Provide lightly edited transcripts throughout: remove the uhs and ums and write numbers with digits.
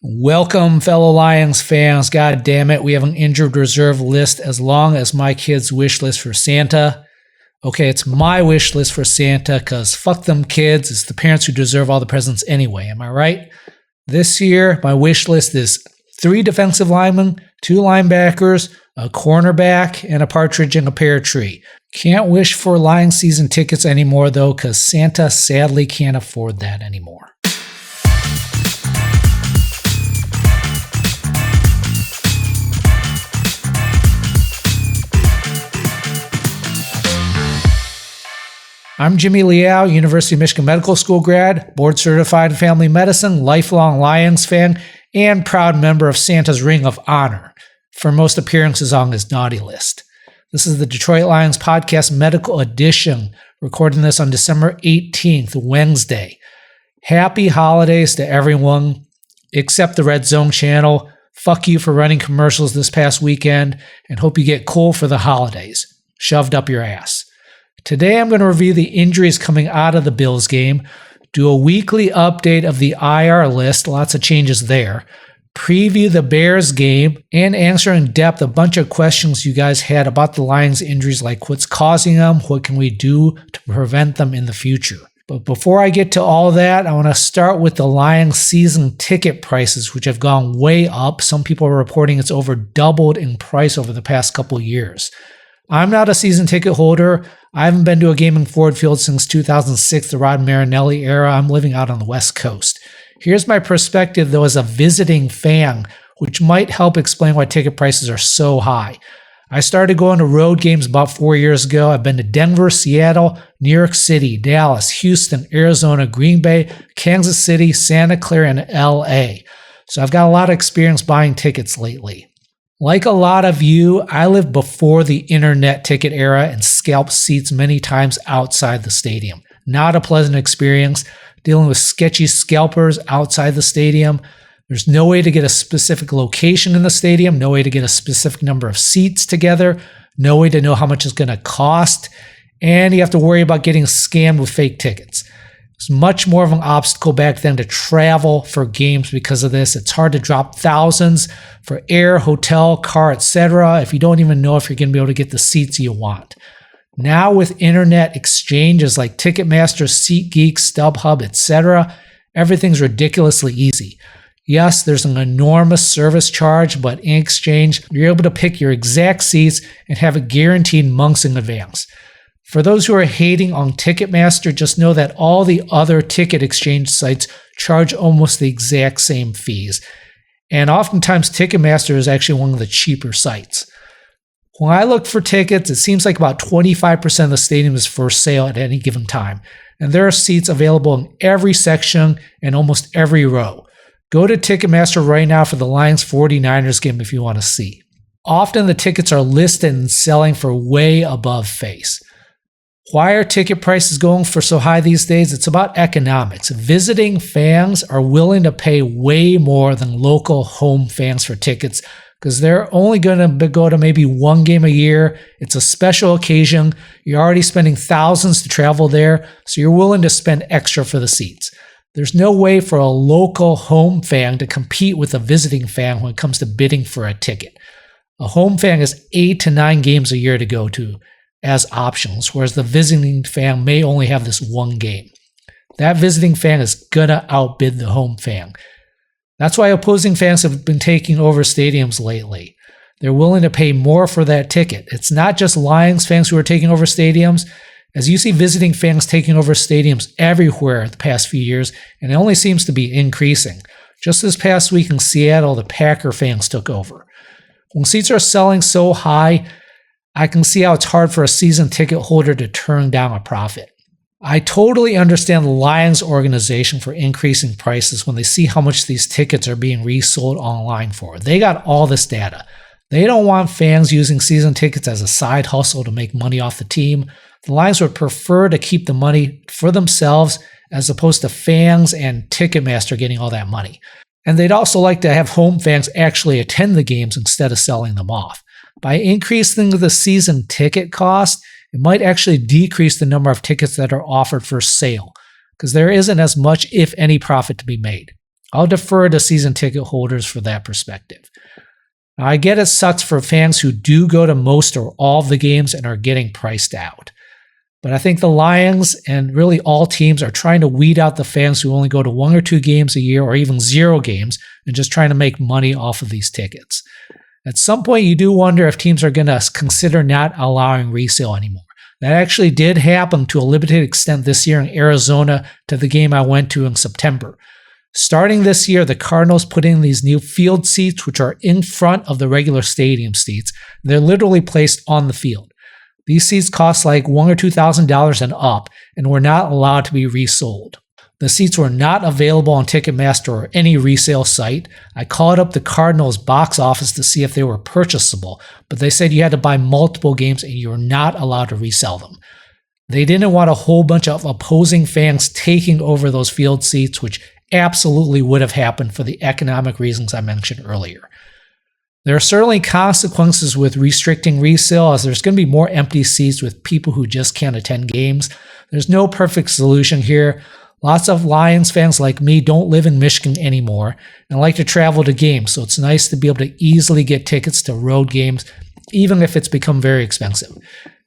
Welcome, fellow Lions fans. God damn it, we have an injured reserve list as long as my kids' wish list for Santa. Okay, it's my wish list for Santa because fuck them kids. It's the parents who deserve all the presents anyway. Am I right? This year, my wish list is 3 defensive linemen, 2 linebackers, a cornerback, and a partridge in a pear tree. Can't wish for Lions season tickets anymore, though, because Santa sadly can't afford that anymore. I'm Jimmy Liao, University of Michigan Medical School grad, board certified in family medicine, lifelong Lions fan, and proud member of Santa's Ring of Honor for most appearances on his naughty list. This is the Detroit Lions Podcast Medical Edition, recording this on December 18th, Wednesday. Happy holidays to everyone except the Red Zone channel. Fuck you for running commercials this past weekend, and hope you get cool for the holidays. Shoved up your ass. Today I'm going to review the injuries coming out of the Bills game, do a weekly update of the IR list, lots of changes there, preview the Bears game, and answer in depth a bunch of questions you guys had about the Lions injuries, like what's causing them, what can we do to prevent them in the future. But before I get to all that, I want to start with the Lions season ticket prices, which have gone way up. Some people are reporting it's over doubled in price over the past couple years. I'm not a season ticket holder. I haven't been to a game in Ford Field since 2006, the Rod Marinelli era. I'm living out on the West Coast. Here's my perspective, though, as a visiting fan, which might help explain why ticket prices are so high. I started going to road games about 4 years ago. I've been to Denver, Seattle, New York City, Dallas, Houston, Arizona, Green Bay, Kansas City, Santa Clara, and LA. So I've got a lot of experience buying tickets lately. Like a lot of you, I lived before the internet ticket era and scalped seats many times outside the stadium. Not a pleasant experience, dealing with sketchy scalpers outside the stadium. There's no way to get a specific location in the stadium, no way to get a specific number of seats together, no way to know how much it's going to cost, and you have to worry about getting scammed with fake tickets. It's much more of an obstacle back then to travel for games because of this. It's hard to drop thousands for air, hotel, car, etc. if you don't even know if you're going to be able to get the seats you want. Now with internet exchanges like Ticketmaster, SeatGeek, StubHub, etc., everything's ridiculously easy. Yes, there's an enormous service charge, but in exchange, you're able to pick your exact seats and have it guaranteed months in advance. For those who are hating on Ticketmaster, just know that all the other ticket exchange sites charge almost the exact same fees. And oftentimes Ticketmaster is actually one of the cheaper sites. When I look for tickets, it seems like about 25% of the stadium is for sale at any given time. And there are seats available in every section and almost every row. Go to Ticketmaster right now for the Lions 49ers game if you want to see. Often the tickets are listed and selling for way above face. Why are ticket prices going for so high these days? It's about economics. Visiting fans are willing to pay way more than local home fans for tickets because they're only going to go to maybe one game a year. It's a special occasion. You're already spending thousands to travel there, so you're willing to spend extra for the seats. There's no way for a local home fan to compete with a visiting fan when it comes to bidding for a ticket. A home fan has 8 to 9 games a year to go to as options, whereas the visiting fan may only have this one game. That visiting fan is gonna outbid the home fan. That's why opposing fans have been taking over stadiums lately. They're willing to pay more for that ticket. It's not just Lions fans who are taking over stadiums. As you see visiting fans taking over stadiums everywhere the past few years, and it only seems to be increasing. Just this past week in Seattle, the Packer fans took over. When seats are selling so high, I can see how it's hard for a season ticket holder to turn down a profit. I totally understand the Lions organization for increasing prices when they see how much these tickets are being resold online for. They got all this data. They don't want fans using season tickets as a side hustle to make money off the team. The Lions would prefer to keep the money for themselves as opposed to fans and Ticketmaster getting all that money. And they'd also like to have home fans actually attend the games instead of selling them off. By increasing the season ticket cost, it might actually decrease the number of tickets that are offered for sale, because there isn't as much, if any, profit to be made. I'll defer to season ticket holders for that perspective. Now, I get it sucks for fans who do go to most or all of the games and are getting priced out. But I think the Lions and really all teams are trying to weed out the fans who only go to 1 or 2 games a year or even 0 games and just trying to make money off of these tickets. At some point, you do wonder if teams are going to consider not allowing resale anymore. That actually did happen to a limited extent this year in Arizona to the game I went to in September. Starting this year, the Cardinals put in these new field seats, which are in front of the regular stadium seats. They're literally placed on the field. These seats cost like $1,000 or $2,000 and up, and were not allowed to be resold. The seats were not available on Ticketmaster or any resale site. I called up the Cardinals box office to see if they were purchasable, but they said you had to buy multiple games and you were not allowed to resell them. They didn't want a whole bunch of opposing fans taking over those field seats, which absolutely would have happened for the economic reasons I mentioned earlier. There are certainly consequences with restricting resale, as there's going to be more empty seats with people who just can't attend games. There's no perfect solution here. Lots of Lions fans like me don't live in Michigan anymore and like to travel to games, so it's nice to be able to easily get tickets to road games, even if it's become very expensive.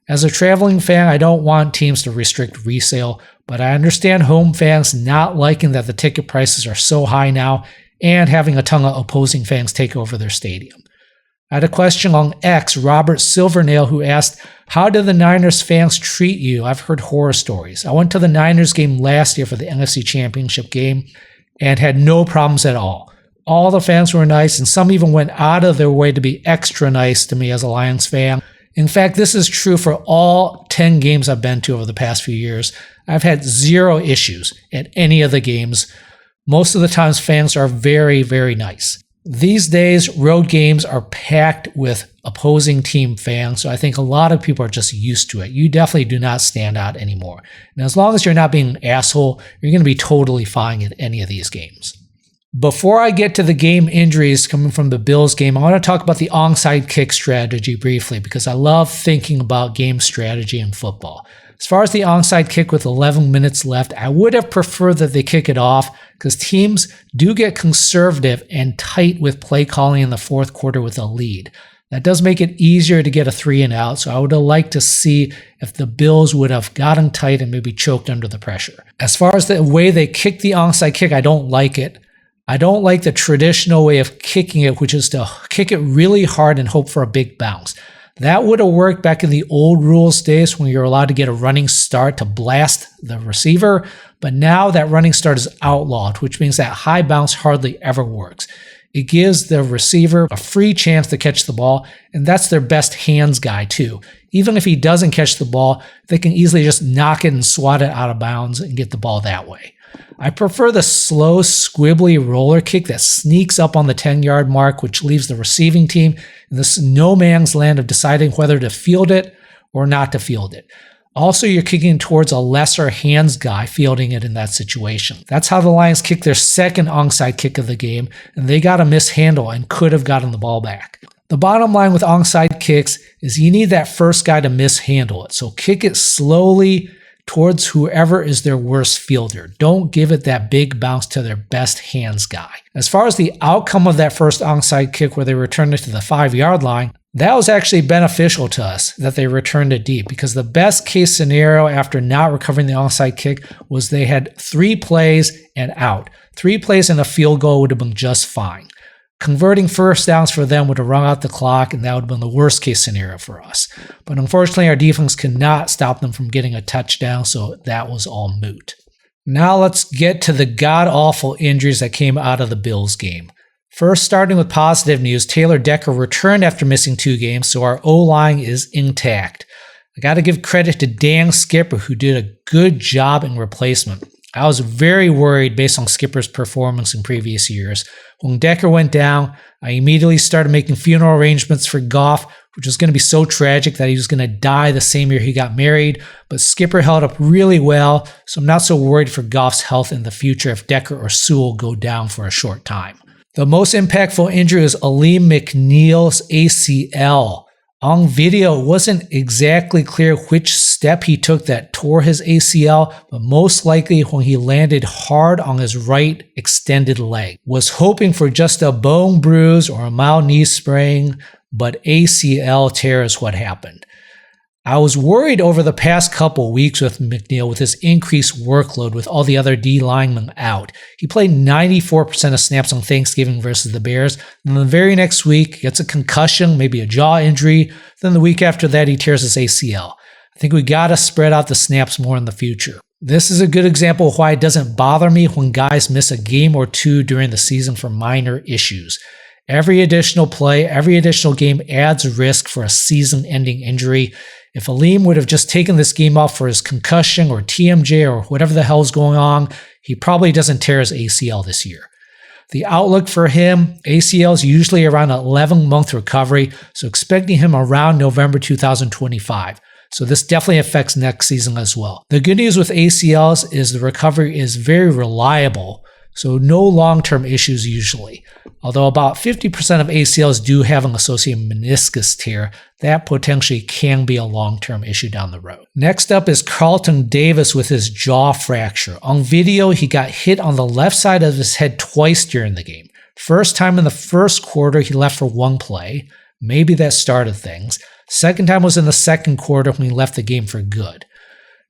As a traveling fan, I don't want teams to restrict resale, but I understand home fans not liking that the ticket prices are so high now and having a ton of opposing fans take over their stadium. I had a question on X, Robert Silvernail, who asked, how did the Niners fans treat you? I've heard horror stories. I went to the Niners game last year for the NFC Championship game and had no problems at all. All the fans were nice, and some even went out of their way to be extra nice to me as a Lions fan. In fact, this is true for all 10 games I've been to over the past few years. I've had 0 issues at any of the games. Most of the times, fans are very, very nice. These days, road games are packed with opposing team fans, so I think a lot of people are just used to it. You definitely do not stand out anymore. And as long as you're not being an asshole, you're going to be totally fine at any of these games. Before I get to the game injuries coming from the Bills game, I want to talk about the onside kick strategy briefly, because I love thinking about game strategy in football. As far as the onside kick with 11 minutes left, I would have preferred that they kick it off, because teams do get conservative and tight with play calling in the fourth quarter with a lead. That does make it easier to get a 3 and out, so I would have liked to see if the Bills would have gotten tight and maybe choked under the pressure. As far as the way they kick the onside kick, I don't like it. I don't like the traditional way of kicking it, which is to kick it really hard and hope for a big bounce. That would have worked back in the old rules days when you were allowed to get a running start to blast the receiver, but now that running start is outlawed, which means that high bounce hardly ever works. It gives the receiver a free chance to catch the ball, and that's their best hands guy too. Even if he doesn't catch the ball, they can easily just knock it and swat it out of bounds and get the ball that way. I prefer the slow, squibbly roller kick that sneaks up on the 10-yard mark, which leaves the receiving team in this no man's land of deciding whether to field it or not to field it. Also, you're kicking towards a lesser hands guy fielding it in that situation. That's how the Lions kicked their second onside kick of the game, and they got a mishandle and could have gotten the ball back. The bottom line with onside kicks is you need that first guy to mishandle it, so kick it slowly towards whoever is their worst fielder. Don't give it that big bounce to their best hands guy. As far as the outcome of that first onside kick where they returned it to the 5-yard line, that was actually beneficial to us that they returned it deep, because the best case scenario after not recovering the onside kick was they had 3 plays and out. 3 plays and a field goal would have been just fine. Converting first downs for them would have run out the clock, and that would have been the worst case scenario for us. But unfortunately, our defense could not stop them from getting a touchdown, so that was all moot. Now let's get to the god-awful injuries that came out of the Bills game. First, starting with positive news, Taylor Decker returned after missing 2 games, so our O-line is intact. I got to give credit to Dan Skipper, who did a good job in replacement. I was very worried based on Skipper's performance in previous years. When Decker went down, I immediately started making funeral arrangements for Goff, which was going to be so tragic that he was going to die the same year he got married. But Skipper held up really well, so I'm not so worried for Goff's health in the future if Decker or Sewell go down for a short time. The most impactful injury was Aleem McNeil's ACL. On video, it wasn't exactly clear which step he took that tore his ACL, but most likely when he landed hard on his right extended leg. Was hoping for just a bone bruise or a mild knee sprain, but ACL tear is what happened. I was worried over the past couple weeks with McNeil with his increased workload with all the other D linemen out. He played 94% of snaps on Thanksgiving versus the Bears. And the very next week, gets a concussion, maybe a jaw injury. Then the week after that, he tears his ACL. I think we got to spread out the snaps more in the future. This is a good example of why it doesn't bother me when guys miss a game or two during the season for minor issues. Every additional play, every additional game adds risk for a season-ending injury. If Aleem would have just taken this game off for his concussion or TMJ or whatever the hell's going on, he probably doesn't tear his ACL this year. The outlook for him, ACL is usually around an 11-month recovery, so expecting him around November 2025. So this definitely affects next season as well. The good news with ACLs is the recovery is very reliable, so no long-term issues usually. Although about 50% of ACLs do have an associated meniscus tear, that potentially can be a long-term issue down the road. Next up is Carlton Davis with his jaw fracture. On video, he got hit on the left side of his head twice during the game. First time in the first quarter, he left for one play. Maybe that started things. Second time was in the second quarter when he left the game for good.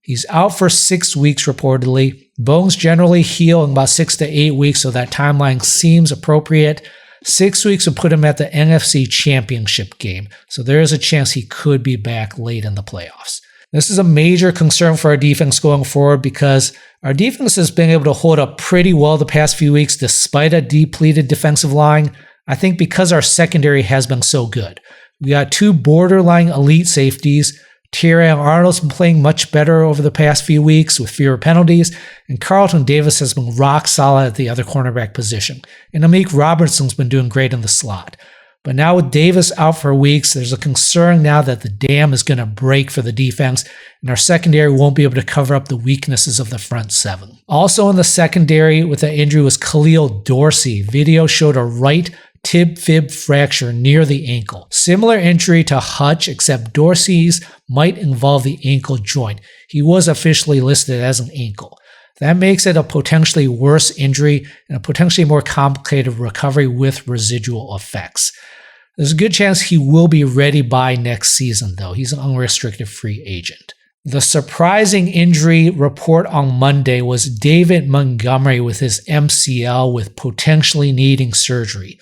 He's out for 6 weeks reportedly. Bones generally heal in about 6 to 8 weeks, so that timeline seems appropriate. 6 weeks would put him at the NFC Championship game, so there is a chance he could be back late in the playoffs. This is a major concern for our defense going forward because our defense has been able to hold up pretty well the past few weeks despite a depleted defensive line. I think because our secondary has been so good. We got 2 borderline elite safeties. Tyrion Arnold's been playing much better over the past few weeks with fewer penalties, and Carlton Davis has been rock solid at the other cornerback position. And Amik Robertson's been doing great in the slot. But now with Davis out for weeks, there's a concern now that the dam is going to break for the defense, and our secondary won't be able to cover up the weaknesses of the front 7. Also in the secondary with the injury was Khalil Dorsey. Video showed a right tib-fib fracture near the ankle. Similar injury to Hutch, except Dorsey's might involve the ankle joint. He was officially listed as an ankle. That makes it a potentially worse injury and a potentially more complicated recovery with residual effects. There's a good chance he will be ready by next season, though. He's an unrestricted free agent. The surprising injury report on Monday was David Montgomery with his MCL with potentially needing surgery.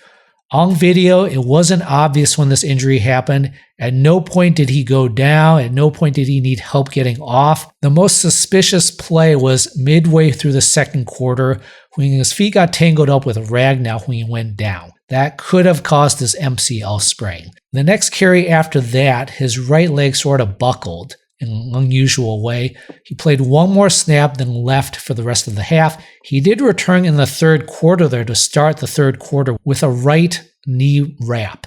On video, it wasn't obvious when this injury happened. At no point did he go down. At no point did he need help getting off. The most suspicious play was midway through the second quarter when his feet got tangled up with Ragnow when he went down. That could have caused his MCL sprain. The next carry after that, his right leg sort of buckled in an unusual way. He played one more snap, then left for the rest of the half. He did return in the third quarter there to start the third quarter with a right knee wrap,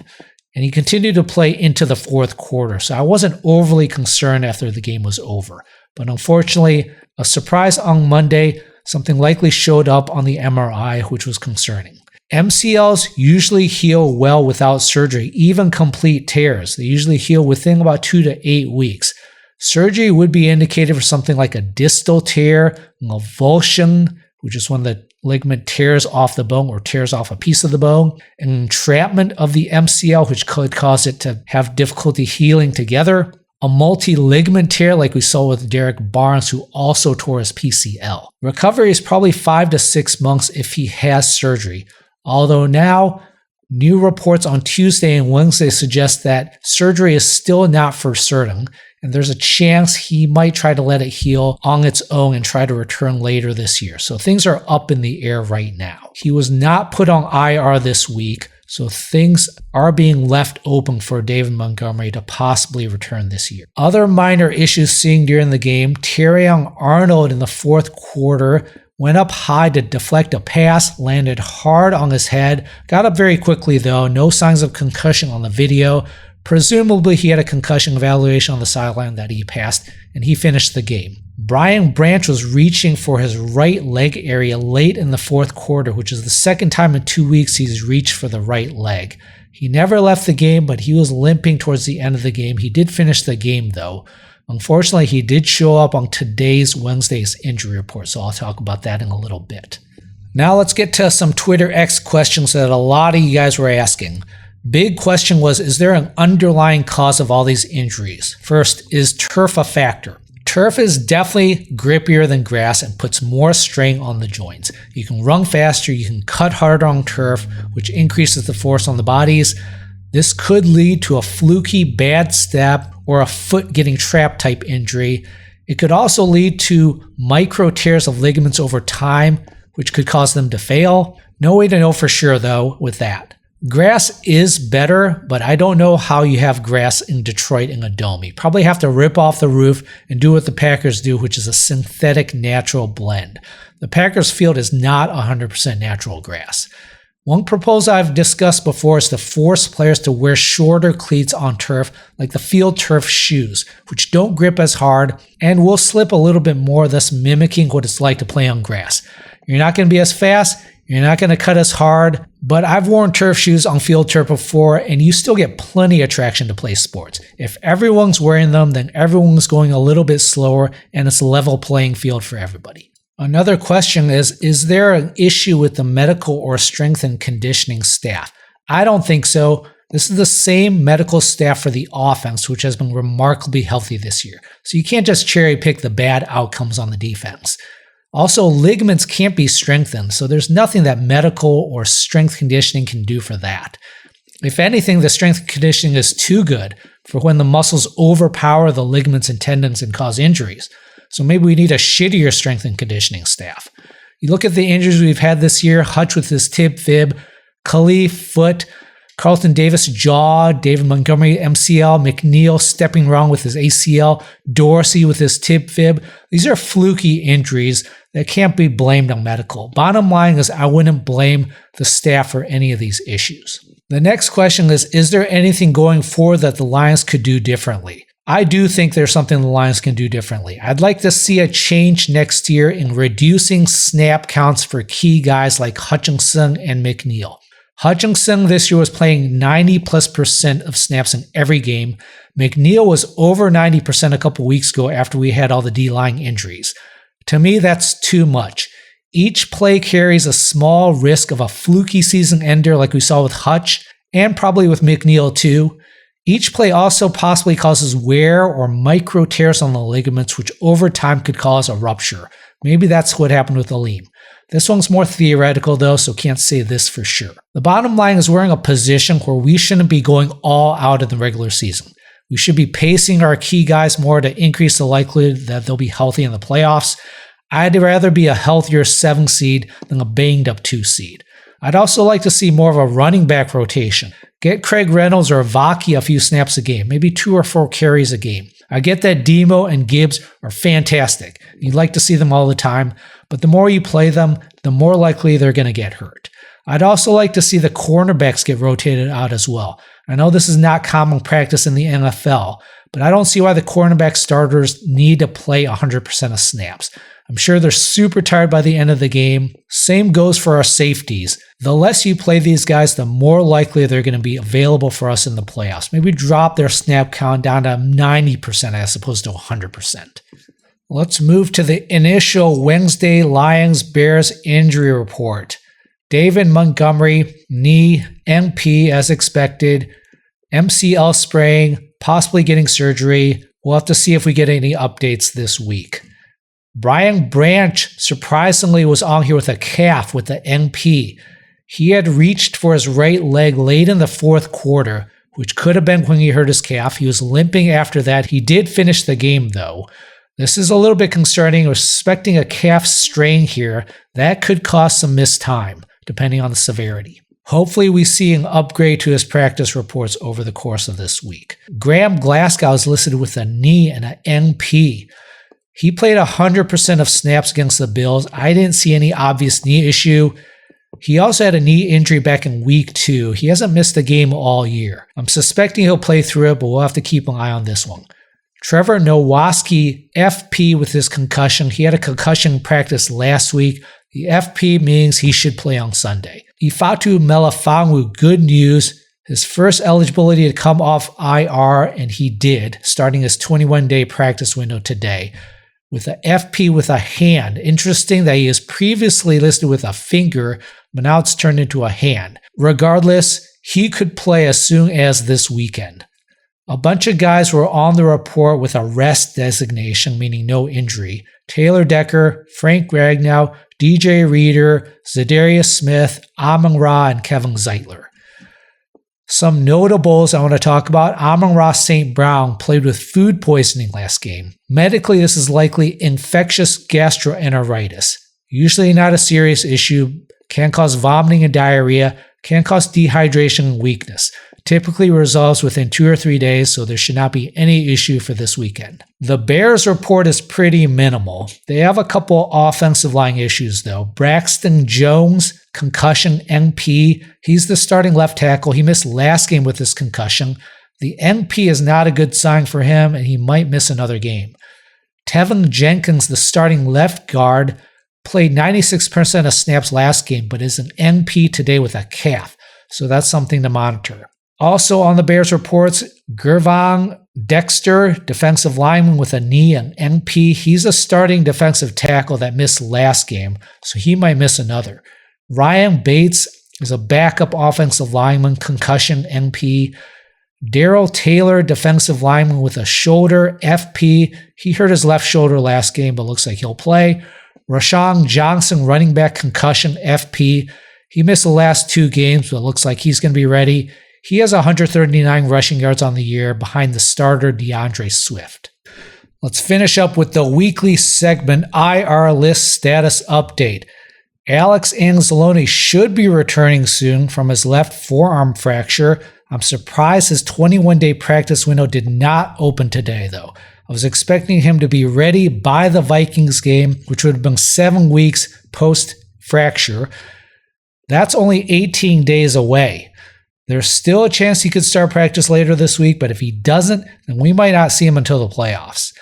and he continued to play into the fourth quarter, so I wasn't overly concerned after the game was over. But unfortunately, a surprise on Monday, something likely showed up on the MRI, which was concerning. MCLs usually heal well without surgery, even complete tears. They usually heal within about 2 to 8 weeks. Surgery would be indicated for something like a distal tear, an avulsion, which is when the ligament tears off the bone or tears off a piece of the bone, an entrapment of the MCL, which could cause it to have difficulty healing together, a multi-ligament tear like we saw with Derek Barnes, who also tore his PCL. Recovery is probably 5 to 6 months if he has surgery, although now new reports on Tuesday and Wednesday suggest that surgery is still not for certain, and there's a chance he might try to let it heal on its own and try to return later this year. So things are up in the air right now. He was not put on IR this week, so things are being left open for David Montgomery to possibly return this year. Other minor issues seen during the game, Tyrion Arnold in the fourth quarter went up high to deflect a pass, landed hard on his head, got up very quickly though, no signs of concussion on the video. Presumably he had a concussion evaluation on the sideline that he passed, and he finished the game. Brian Branch was reaching for his right leg area late in the fourth quarter, which is the second time in 2 weeks he's reached for the right leg. He never left the game, but he was limping towards the end of the game. He did finish the game, though. Unfortunately, he did show up on Wednesday's injury report, so I'll talk about that in a little bit. Now let's get to some Twitter X questions that a lot of you guys were asking. Big question was, is there an underlying cause of all these injuries? First, is turf a factor? Turf is definitely grippier than grass and puts more strain on the joints. You can run faster, you can cut harder on turf, which increases the force on the bodies. This could lead to a fluky bad step or a foot getting trapped type injury. It could also lead to micro tears of ligaments over time, which could cause them to fail. No way to know for sure though with that. Grass is better, but I don't know how you have grass in Detroit in a dome. You probably have to rip off the roof and do what the Packers do, which is a synthetic natural blend. The Packers field is not 100% natural grass. One proposal I've discussed before is to force players to wear shorter cleats on turf, like the field turf shoes, which don't grip as hard and will slip a little bit more, thus mimicking what it's like to play on grass. You're not going to be as fast, you're not going to cut as hard, but I've worn turf shoes on field turf before, and you still get plenty of traction to play sports. If everyone's wearing them, then everyone's going a little bit slower, and it's a level playing field for everybody. Another question is there an issue with the medical or strength and conditioning staff? I don't think so. This is the same medical staff for the offense, which has been remarkably healthy this year. So you can't just cherry pick the bad outcomes on the defense. Also, ligaments can't be strengthened, so there's nothing that medical or strength conditioning can do for that. If anything, the strength conditioning is too good for when the muscles overpower the ligaments and tendons and cause injuries. So maybe we need a shittier strength and conditioning staff. You look at the injuries we've had this year: Hutch with his tib fib, Khalif foot, Carlton Davis jaw, David Montgomery MCL, McNeil stepping wrong with his ACL, Dorsey with his tib fib. These are fluky injuries that can't be blamed on medical. Bottom line is I wouldn't blame the staff for any of these issues. The next question is there anything going forward that the Lions could do differently? I do think there's something the Lions can do differently. I'd like to see a change next year in reducing snap counts for key guys like Hutchinson and McNeil. Hutchinson this year was playing 90+% of snaps in every game. McNeil was over 90% a couple weeks ago after we had all the D-line injuries. To me, that's too much. Each play carries a small risk of a fluky season ender like we saw with Hutch, and probably with McNeil too. Each play also possibly causes wear or micro tears on the ligaments, which over time could cause a rupture. Maybe that's what happened with Aleem. This one's more theoretical though, so can't say this for sure. The bottom line is we're in a position where we shouldn't be going all out in the regular season. We should be pacing our key guys more to increase the likelihood that they'll be healthy in the playoffs. I'd rather be a healthier 7 seed than a banged up 2 seed. I'd also like to see more of a running back rotation. Get Craig Reynolds or Vaki a few snaps a game, maybe 2 or 4 carries a game. I get that Demo and Gibbs are fantastic. You'd like to see them all the time, but the more you play them, the more likely they're going to get hurt. I'd also like to see the cornerbacks get rotated out as well. I know this is not common practice in the NFL, but I don't see why the cornerback starters need to play 100% of snaps. I'm sure they're super tired by the end of the game. Same goes for our safeties. The less you play these guys, the more likely they're going to be available for us in the playoffs. Maybe drop their snap count down to 90% as opposed to 100%. Let's move to the initial Wednesday Lions-Bears injury report. David Montgomery, knee, MP as expected, MCL sprain, possibly getting surgery. We'll have to see if we get any updates this week. Brian Branch surprisingly was on here with a calf with the NP. He had reached for his right leg late in the fourth quarter, which could have been when he hurt his calf. He was limping after that. He did finish the game though. This is a little bit concerning. We're suspecting a calf strain here. That could cause some missed time, depending on the severity. Hopefully we see an upgrade to his practice reports over the course of this week. Graham Glasgow is listed with a knee and an NP. He played 100% of snaps against the Bills. I didn't see any obvious knee issue. He also had a knee injury back in week 2. He hasn't missed a game all year. I'm suspecting he'll play through it, but we'll have to keep an eye on this one. Trevor Nowaski, FP with his concussion. He had a concussion practice last week. The FP means he should play on Sunday. Ifeatu Melifonwu, good news. His first eligibility to come off IR, and he did, starting his 21-day practice window today. With a FP with a hand. Interesting that he is previously listed with a finger, but now it's turned into a hand. Regardless, he could play as soon as this weekend. A bunch of guys were on the report with a rest designation, meaning no injury. Taylor Decker, Frank Ragnow, DJ Reader, Zadarius Smith, Amon-Ra, and Kevin Zeitler. Some notables I want to talk about. Amon-Ra St. Brown played with food poisoning last game. Medically, this is likely infectious gastroenteritis. Usually not a serious issue, can cause vomiting and diarrhea, can cause dehydration and weakness. Typically resolves within 2 or 3 days, so there should not be any issue for this weekend. The Bears report is pretty minimal. They have a couple offensive line issues though. Braxton Jones, concussion NP. He's the starting left tackle. He missed last game with this concussion. The NP is not a good sign for him, and he might miss another game. Tevin Jenkins, the starting left guard, played 96% of snaps last game, but is an NP today with a calf, so that's something to monitor. Also on the Bears reports, Gervon Dexter, defensive lineman with a knee and NP. He's a starting defensive tackle that missed last game, so he might miss another. Ryan Bates is a backup offensive lineman, concussion NP. Daryl Taylor, defensive lineman with a shoulder FP. He hurt his left shoulder last game, but looks like he'll play. Rashawn Johnson, running back, concussion FP. He missed the last 2 games, but looks like he's going to be ready. He has 139 rushing yards on the year behind the starter DeAndre Swift. Let's finish up with the weekly segment IR list status update. Alex Anzalone should be returning soon from his left forearm fracture. I'm surprised his 21-day practice window did not open today, though. I was expecting him to be ready by the Vikings game, which would have been 7 weeks post-fracture. That's only 18 days away. There's still a chance he could start practice later this week, but if he doesn't, then we might not see him until the playoffs.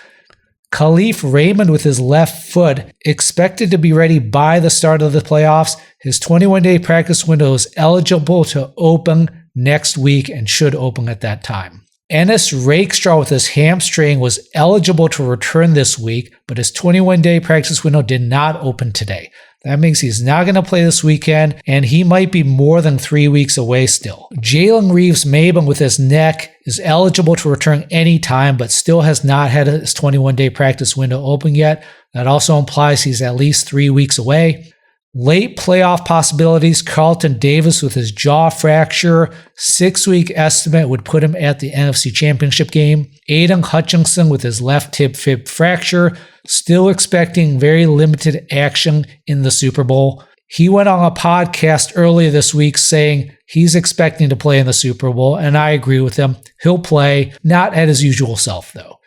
Khalif Raymond with his left foot, expected to be ready by the start of the playoffs. His 21-day practice window is eligible to open next week and should open at that time. Ennis Rakestraw with his hamstring was eligible to return this week, but his 21-day practice window did not open today. That means he's not going to play this weekend, and he might be more than 3 weeks away still. Jalen Reeves-Maybin with his neck is eligible to return anytime, but still has not had his 21-day practice window open yet. That also implies he's at least 3 weeks away. Late playoff possibilities, Carlton Davis with his jaw fracture. 6-week estimate would put him at the NFC Championship game. Aiden Hutchinson with his left tib fib fracture. Still expecting very limited action in the Super Bowl. He went on a podcast earlier this week saying he's expecting to play in the Super Bowl, and I agree with him. He'll play, not at his usual self, though.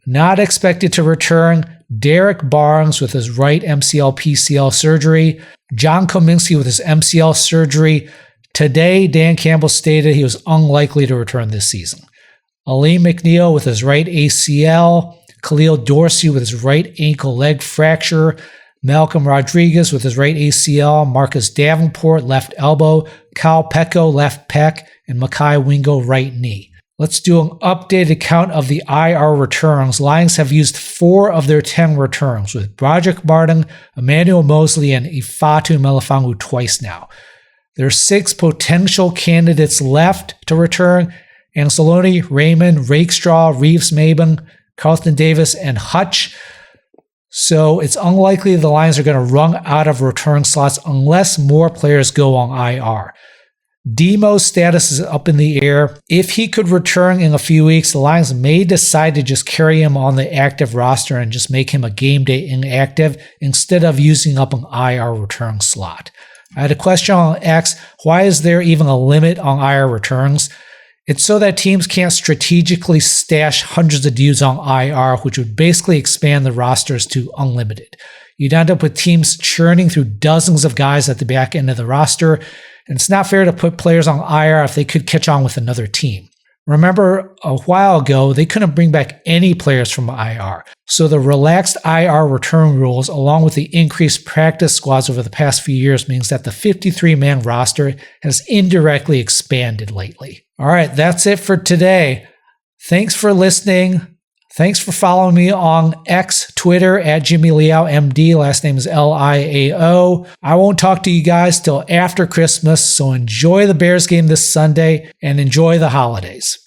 Not expected to return, Derek Barnes with his right MCL-PCL surgery. John Cominsky with his MCL surgery. Today, Dan Campbell stated he was unlikely to return this season. Aleem McNeil with his right ACL. Khalil Dorsey with his right ankle leg fracture. Malcolm Rodriguez with his right ACL. Marcus Davenport left elbow. Kyle Pecco left pec. And Makai Wingo right knee. Let's do an updated count of the IR returns. Lions have used 4 of their 10 returns, with Broderick Martin, Emmanuel Mosley, and Ifeatu Melifonwu twice now. There are 6 potential candidates left to return: Anzalone, Raymond, Rakestraw, Reeves-Maybin, Carlton Davis, and Hutch. So it's unlikely the Lions are going to run out of return slots unless more players go on IR. Demo's status is up in the air. If he could return in a few weeks, the Lions may decide to just carry him on the active roster and just make him a game day inactive instead of using up an IR return slot. I had a question on X, why is there even a limit on IR returns? It's so that teams can't strategically stash hundreds of dudes on IR, which would basically expand the rosters to unlimited. You'd end up with teams churning through dozens of guys at the back end of the roster, and it's not fair to put players on IR if they could catch on with another team. Remember, a while ago, they couldn't bring back any players from IR. So the relaxed IR return rules, along with the increased practice squads over the past few years, means that the 53-man roster has indirectly expanded lately. All right, that's it for today. Thanks for listening. Thanks for following me on X, Twitter, at Jimmy Liao, MD. Last name is Liao. I won't talk to you guys till after Christmas, so enjoy the Bears game this Sunday and enjoy the holidays.